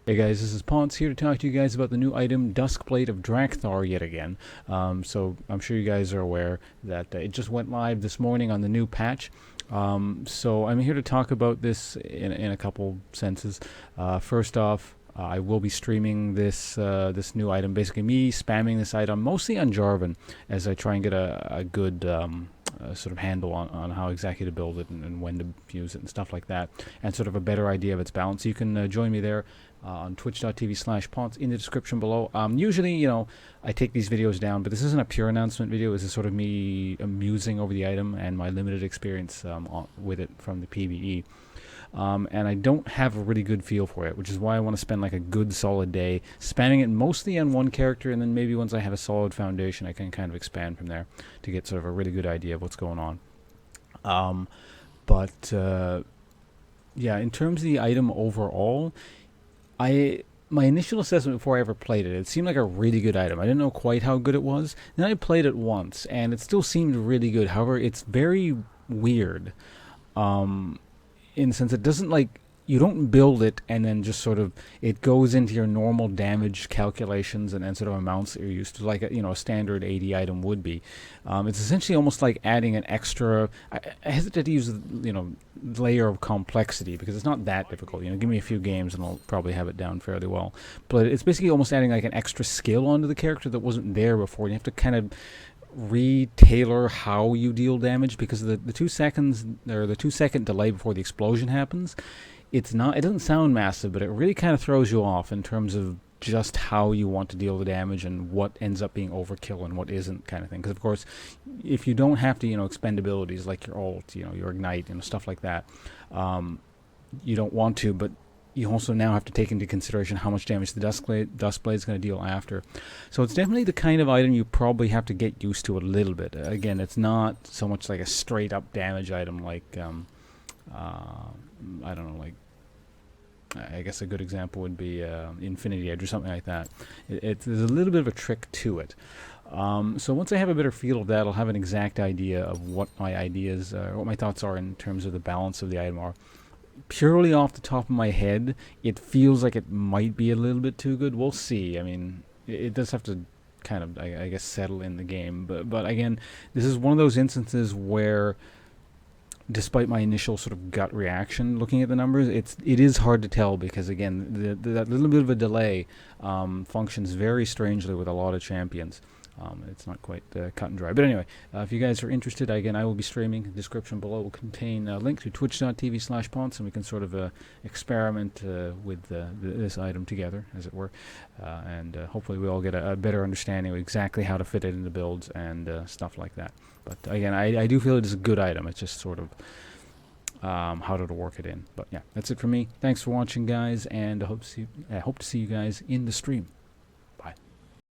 Hey guys, this is Ponce here to talk to you guys about the new item Duskblade of Draktharr yet again. So I'm sure you guys are aware that it just went live this morning on the new patch. So I'm here to talk about this in a couple senses. First off, I will be streaming this new item, basically me spamming this item mostly on Jarvan as I try and get a good sort of handle on how exactly to build it and when to use it and stuff like that, and sort of a better idea of its balance. So you can join me there on twitch.tv/Ponce in the description below. Usually, I take these videos down, but this isn't a pure announcement video. This is sort of me musing over the item and my limited experience with it from the PvE. And I don't have a really good feel for it, which is why I want to spend like a good solid day spamming it mostly on one character, and then maybe once I have a solid foundation, I can kind of expand from there to get sort of a really good idea of what's going on. Yeah, in terms of the item overall, my initial assessment before I ever played it seemed like a really good item. I didn't know quite how good it was. Then I played it once, and it still seemed really good. However, it's very weird, in the sense it doesn't like you don't build it and then just sort of it goes into your normal damage calculations and sort of amounts that you're used to, like a standard 80 item would be. It's essentially almost like adding an extra. I hesitate to use layer of complexity because it's not that difficult. Give me a few games and I'll probably have it down fairly well. But it's basically almost adding like an extra skill onto the character that wasn't there before. You have to kind of re-tailor how you deal damage because of the 2 seconds or the 2 second delay before the explosion happens. It doesn't sound massive, but it really kind of throws you off in terms of just how you want to deal the damage and what ends up being overkill and what isn't, kind of thing. Because of course, if you don't have to expend abilities like your ult, your ignite, stuff like that, you don't want to, but you also now have to take into consideration how much damage the Duskblade is going to deal after. So it's definitely the kind of item you probably have to get used to a little bit. Again, it's not so much like a straight up damage item like I don't know, like I guess a good example would be Infinity Edge or something like that. There's a little bit of a trick to it. So once I have a better feel of that, I'll have an exact idea of what my ideas, what my thoughts are in terms of the balance of the item are. Purely off the top of my head, it feels like it might be a little bit too good. We'll see. I mean, it does have to kind of, I guess, settle in the game. But again, this is one of those instances where, despite my initial sort of gut reaction looking at the numbers, it is hard to tell because again that little bit of a delay functions very strangely with a lot of champions. It's not quite cut and dry. But anyway, if you guys are interested, again, I will be streaming. The description below will contain a link to twitch.tv/Ponce, and we can sort of experiment with this item together, as it were. And hopefully we all get a better understanding of exactly how to fit it into builds and stuff like that. But again, I do feel it is a good item. It's just sort of how to work it in. But yeah, that's it for me. Thanks for watching, guys, and I hope to see you guys in the stream.